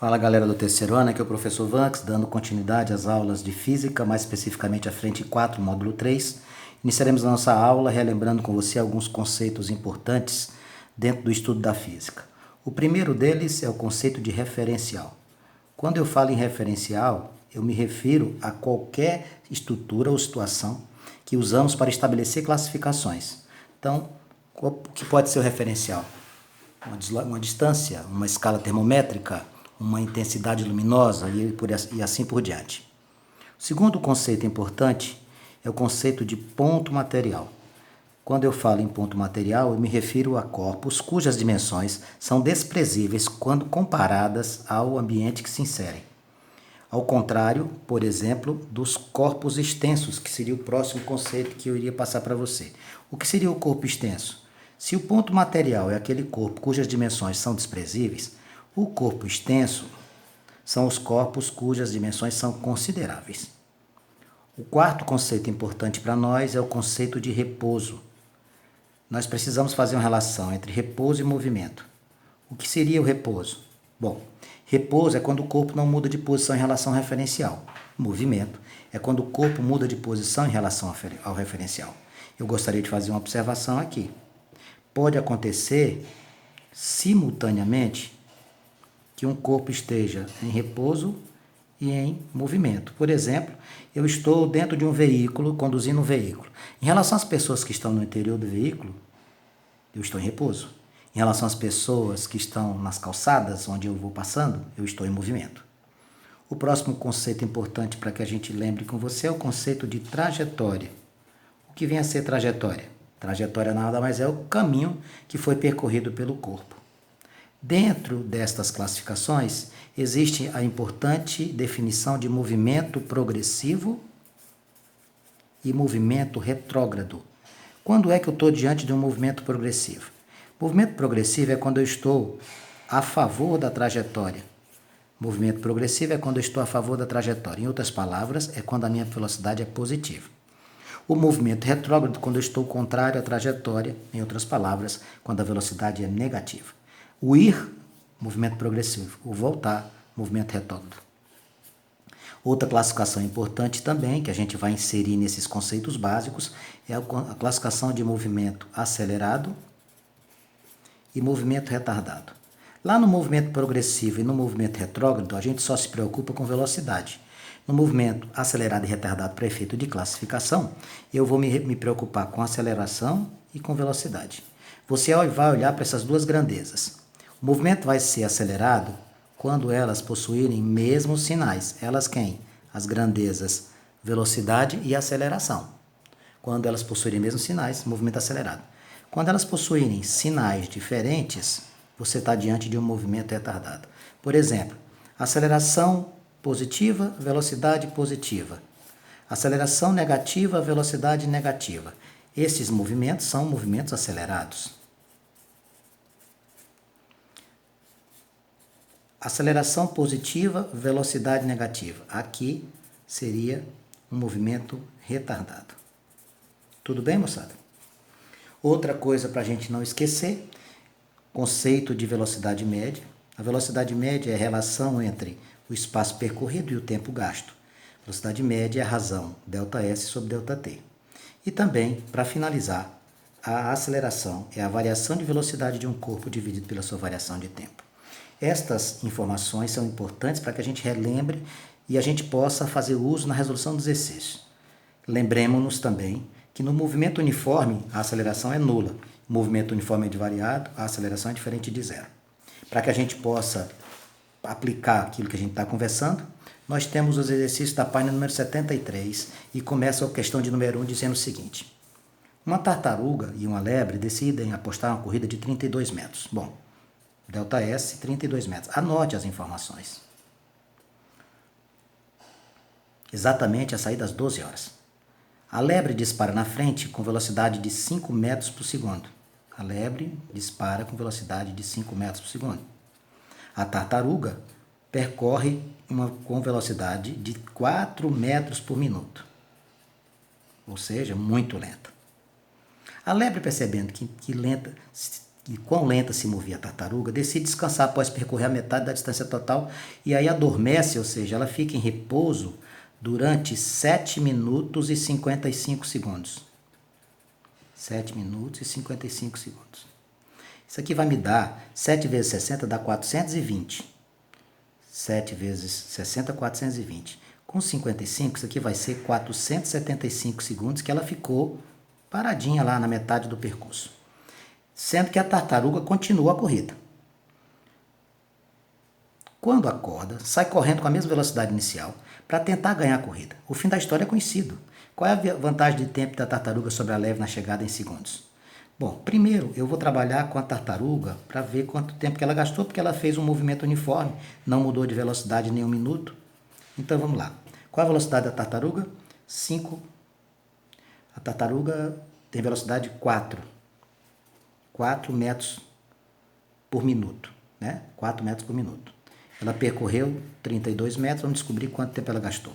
Fala galera do terceiro ano, aqui é o professor Vanx, dando continuidade às aulas de Física, mais especificamente a frente 4, módulo 3. Iniciaremos a nossa aula relembrando com você alguns conceitos importantes dentro do estudo da Física. O primeiro deles é o conceito de referencial. Quando eu falo em referencial, eu me refiro a qualquer estrutura ou situação que usamos para estabelecer classificações. Então, o que pode ser o referencial? Uma distância, uma escala termométrica, uma intensidade luminosa e assim por diante. O segundo conceito importante é o conceito de ponto material. Quando eu falo em ponto material, eu me refiro a corpos cujas dimensões são desprezíveis quando comparadas ao ambiente que se inserem. Ao contrário, por exemplo, dos corpos extensos, que seria o próximo conceito que eu iria passar para você. O que seria o corpo extenso? Se o ponto material é aquele corpo cujas dimensões são desprezíveis, o corpo extenso são os corpos cujas dimensões são consideráveis. O quarto conceito importante para nós é o conceito de repouso. Nós precisamos fazer uma relação entre repouso e movimento. O que seria o repouso? Bom, repouso é quando o corpo não muda de posição em relação ao referencial. Movimento é quando o corpo muda de posição em relação ao referencial. Eu gostaria de fazer uma observação aqui. Pode acontecer simultaneamente que um corpo esteja em repouso e em movimento. Por exemplo, eu estou dentro de um veículo, conduzindo um veículo. Em relação às pessoas que estão no interior do veículo, eu estou em repouso. Em relação às pessoas que estão nas calçadas, onde eu vou passando, eu estou em movimento. O próximo conceito importante para que a gente lembre com você é o conceito de trajetória. O que vem a ser trajetória? Trajetória nada mais é o caminho que foi percorrido pelo corpo. Dentro destas classificações, existe a importante definição de movimento progressivo e movimento retrógrado. Quando é que eu estou diante de um movimento progressivo? Movimento progressivo é quando eu estou a favor da trajetória. Movimento progressivo é quando eu estou a favor da trajetória. Em outras palavras, é quando a minha velocidade é positiva. O movimento retrógrado, quando eu estou contrário à trajetória. Em outras palavras, quando a velocidade é negativa. O ir, movimento progressivo. O voltar, movimento retrógrado. Outra classificação importante também, que a gente vai inserir nesses conceitos básicos, é a classificação de movimento acelerado e movimento retardado. Lá no movimento progressivo e no movimento retrógrado, a gente só se preocupa com velocidade. No movimento acelerado e retardado para efeito de classificação, eu vou me preocupar com aceleração e com velocidade. Você vai olhar para essas duas grandezas. O movimento vai ser acelerado quando elas possuírem mesmos sinais. Elas quem? As grandezas velocidade e aceleração. Quando elas possuírem mesmos sinais, movimento acelerado. Quando elas possuírem sinais diferentes, você está diante de um movimento retardado. Por exemplo, aceleração positiva, velocidade positiva. Aceleração negativa, velocidade negativa. Esses movimentos são movimentos acelerados. Aceleração positiva, velocidade negativa. Aqui seria um movimento retardado. Tudo bem, moçada? Outra coisa para a gente não esquecer, conceito de velocidade média. A velocidade média é a relação entre o espaço percorrido e o tempo gasto. Velocidade média é a razão ΔS sobre ΔT. E também, para finalizar, a aceleração é a variação de velocidade de um corpo dividido pela sua variação de tempo. Estas informações são importantes para que a gente relembre e a gente possa fazer uso na resolução dos exercícios. Lembremos-nos também que no movimento uniforme a aceleração é nula. No movimento uniforme variado, a aceleração é diferente de zero. Para que a gente possa aplicar aquilo que a gente está conversando, nós temos os exercícios da página número 73 e começa a questão de número 1 dizendo o seguinte. Uma tartaruga e uma lebre decidem apostar uma corrida de 32 metros. Bom, ΔS, 32 metros. Anote as informações. Exatamente a sair das 12 horas. A lebre dispara na frente com velocidade de 5 metros por segundo. A lebre dispara com velocidade de 5 metros por segundo. A tartaruga percorre com velocidade de 4 metros por minuto. Ou seja, muito lenta. A lebre, percebendo que e quão lenta se movia a tartaruga, decide descansar após percorrer a metade da distância total e aí adormece, ou seja, ela fica em repouso durante 7 minutos e 55 segundos. 7 minutos e 55 segundos. Isso aqui vai me dar 7 vezes 60 dá 420. 7 vezes 60, 420. Com 55, isso aqui vai ser 475 segundos que ela ficou paradinha lá na metade do percurso. Sendo que a tartaruga continua a corrida. Quando acorda, sai correndo com a mesma velocidade inicial para tentar ganhar a corrida. O fim da história é conhecido. Qual é a vantagem de tempo da tartaruga sobre a leve na chegada em segundos? Bom, primeiro eu vou trabalhar com a tartaruga para ver quanto tempo que ela gastou, porque ela fez um movimento uniforme, não mudou de velocidade em nenhum minuto. Então vamos lá. Qual a velocidade da tartaruga? 5. A tartaruga tem velocidade 4 metros por minuto, né? 4 metros por minuto. Ela percorreu 32 metros, vamos descobrir quanto tempo ela gastou.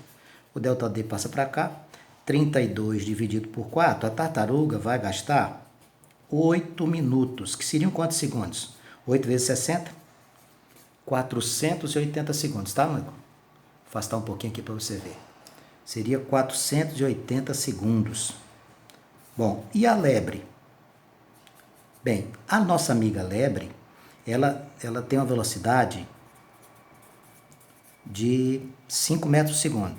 O ΔD passa para cá, 32 dividido por 4, a tartaruga vai gastar 8 minutos, que seriam quantos segundos? 8 vezes 60? 480 segundos, tá, amigo? Vou afastar um pouquinho aqui para você ver. Seria 480 segundos. Bom, e a lebre? Bem, a nossa amiga lebre, ela tem uma velocidade de 5 metros por segundo.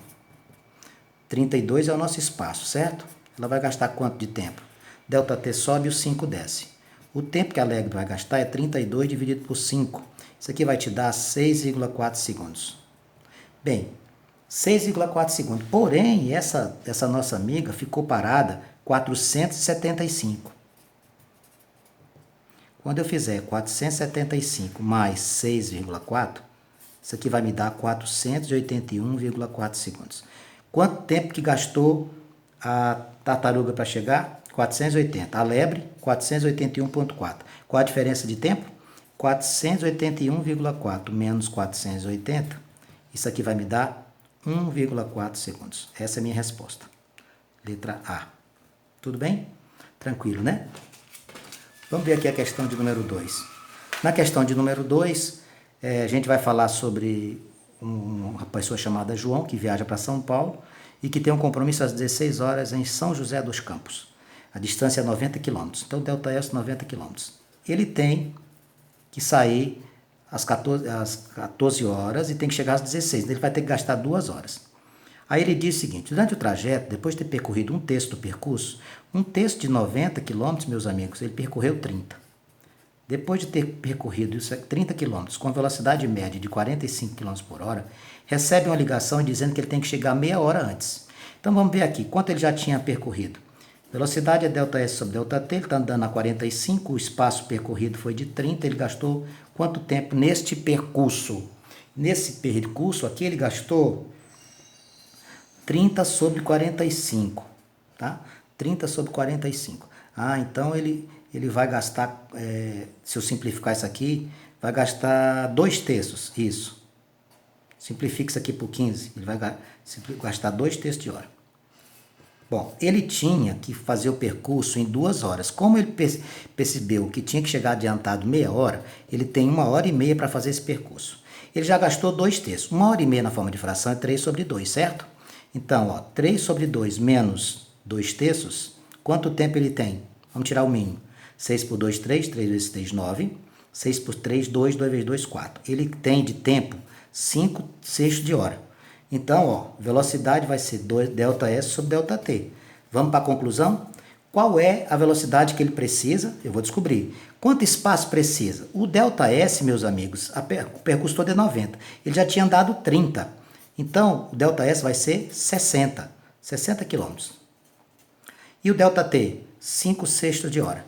32 é o nosso espaço, certo? Ela vai gastar quanto de tempo? ΔT sobe e o 5 desce. O tempo que a lebre vai gastar é 32 dividido por 5. Isso aqui vai te dar 6,4 segundos. Bem, 6,4 segundos. Porém, essa nossa amiga ficou parada 475. Quando eu fizer 475 mais 6,4, isso aqui vai me dar 481,4 segundos. Quanto tempo que gastou a tartaruga para chegar? 480. A lebre, 481,4. Qual a diferença de tempo? 481,4 menos 480. Isso aqui vai me dar 1,4 segundos. Essa é a minha resposta. Letra A. Tudo bem? Tranquilo, né? Vamos ver aqui a questão de número 2. Na questão de número 2, a gente vai falar sobre uma pessoa chamada João, que viaja para São Paulo e que tem um compromisso às 16 horas em São José dos Campos. A distância é 90 km. Então, ΔS 90 km. Ele tem que sair às 14 horas e tem que chegar às 16. Então, ele vai ter que gastar 2 horas. Aí ele diz o seguinte: durante o trajeto, depois de ter percorrido um terço do percurso, um terço de 90 km, meus amigos, ele percorreu 30. Depois de ter percorrido 30 km com velocidade média de 45 km por hora, recebe uma ligação dizendo que ele tem que chegar meia hora antes. Então vamos ver aqui quanto ele já tinha percorrido. Velocidade é ΔS sobre ΔT, ele está andando a 45, o espaço percorrido foi de 30, ele gastou quanto tempo neste percurso? Nesse percurso aqui ele gastou 30 sobre 45, tá? 30 sobre 45. Ah, então ele vai gastar, se eu simplificar isso aqui, vai gastar 2 terços, isso. Simplifica isso aqui por 15, ele vai gastar 2 terços de hora. Bom, ele tinha que fazer o percurso em 2 horas. Como ele percebeu que tinha que chegar adiantado meia hora, ele tem 1h30 para fazer esse percurso. Ele já gastou 2 terços. 1h30 na forma de fração é 3 sobre 2, certo? Então, ó, 3 sobre 2 menos 2 terços, quanto tempo ele tem? Vamos tirar o mínimo. 6 por 2, 3. 3 vezes 3, 9. 6 por 3, 2. 2 vezes 2, 4. Ele tem de tempo 5 sextos de hora. Então, ó, velocidade vai ser ΔS sobre ΔT. Vamos para a conclusão? Qual é a velocidade que ele precisa? Eu vou descobrir. Quanto espaço precisa? O ΔS, meus amigos, o percurso todo é 90. Ele já tinha andado 30. Então, o ΔS vai ser 60 km. E o ΔT? 5 sextos de hora.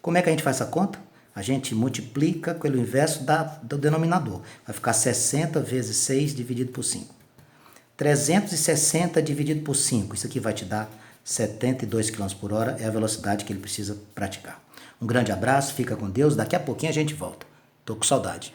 Como é que a gente faz essa conta? A gente multiplica pelo inverso do denominador. Vai ficar 60 vezes 6 dividido por 5. 360 dividido por 5. Isso aqui vai te dar 72 km por hora. É a velocidade que ele precisa praticar. Um grande abraço, fica com Deus. Daqui a pouquinho a gente volta. Tô com saudade.